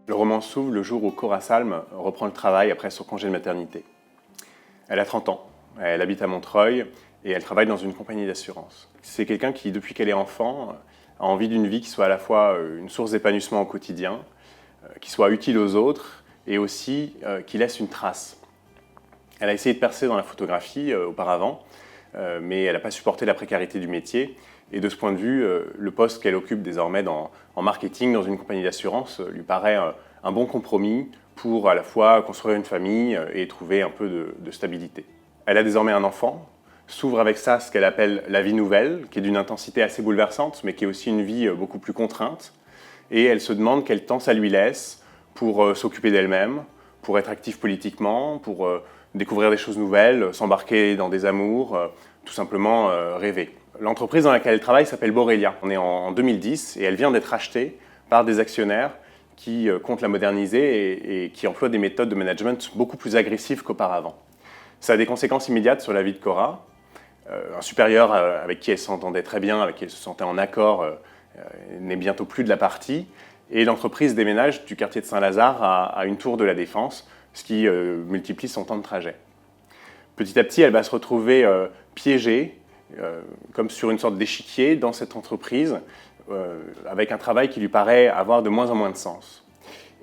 Le roman s'ouvre le jour où Cora Salm reprend le travail après son congé de maternité. Elle a 30 ans, elle habite à Montreuil et elle travaille dans une compagnie d'assurance. C'est quelqu'un qui, depuis qu'elle est enfant, a envie d'une vie qui soit à la fois une source d'épanouissement au quotidien, qui soit utile aux autres et aussi qui laisse une trace. Elle a essayé de percer dans la photographie auparavant, mais elle n'a pas supporté la précarité du métier. Et de ce point de vue, le poste qu'elle occupe désormais en marketing dans une compagnie d'assurance lui paraît un bon compromis pour à la fois construire une famille et trouver un peu de stabilité. Elle a désormais un enfant, s'ouvre avec ça ce qu'elle appelle la vie nouvelle, qui est d'une intensité assez bouleversante, mais qui est aussi une vie beaucoup plus contrainte. Et elle se demande quel temps ça lui laisse pour s'occuper d'elle-même, pour être active politiquement, pour découvrir des choses nouvelles, s'embarquer dans des amours, tout simplement rêver. L'entreprise dans laquelle elle travaille s'appelle Borelia. On est en 2010 et elle vient d'être achetée par des actionnaires qui comptent la moderniser et qui emploient des méthodes de management beaucoup plus agressives qu'auparavant. Ça a des conséquences immédiates sur la vie de Cora. Un supérieur avec qui elle s'entendait très bien, avec qui elle se sentait en accord, n'est bientôt plus de la partie. Et l'entreprise déménage du quartier de Saint-Lazare à une tour de la Défense, ce qui multiplie son temps de trajet. Petit à petit, elle va se retrouver piégée, comme sur une sorte d'échiquier dans cette entreprise, avec un travail qui lui paraît avoir de moins en moins de sens.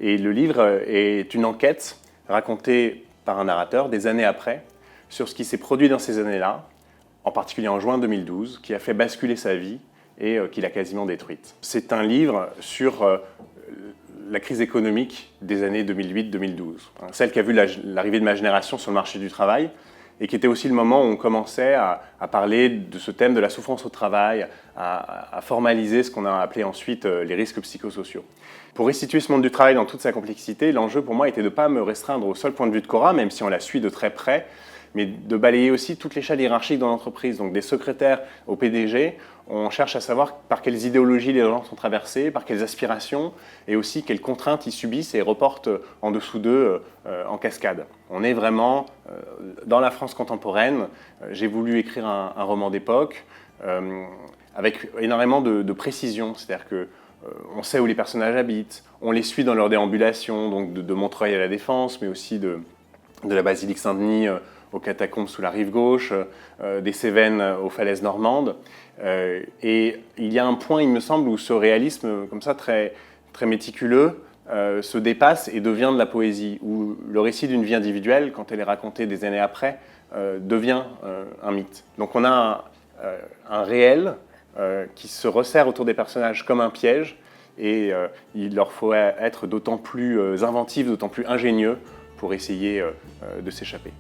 Et le livre est une enquête racontée par un narrateur des années après sur ce qui s'est produit dans ces années-là, en particulier en juin 2012, qui a fait basculer sa vie et qui l'a quasiment détruite. C'est un livre sur la crise économique des années 2008-2012, celle qui a vu l'arrivée de ma génération sur le marché du travail, et qui était aussi le moment où on commençait à parler de ce thème de la souffrance au travail, à formaliser ce qu'on a appelé ensuite les risques psychosociaux. Pour restituer ce monde du travail dans toute sa complexité, l'enjeu pour moi était de ne pas me restreindre au seul point de vue de Cora, même si on la suit de très près, mais de balayer aussi toute l'échelle hiérarchique dans l'entreprise, donc des secrétaires au PDG. On cherche à savoir par quelles idéologies les gens sont traversés, par quelles aspirations, et aussi quelles contraintes ils subissent et reportent en dessous d'eux en cascade. On est vraiment dans la France contemporaine. J'ai voulu écrire un roman d'époque avec énormément de précision, c'est-à-dire que on sait où les personnages habitent, on les suit dans leur déambulation, donc de Montreuil à la Défense, mais aussi de la basilique Saint-Denis aux catacombes sous la rive gauche, des Cévennes aux falaises normandes. Et il y a un point, il me semble, où ce réalisme, comme ça, très, très méticuleux, se dépasse et devient de la poésie, où le récit d'une vie individuelle, quand elle est racontée des années après, devient un mythe. Donc on a un réel qui se resserre autour des personnages comme un piège, et il leur faut être d'autant plus inventif, d'autant plus ingénieux pour essayer de s'échapper.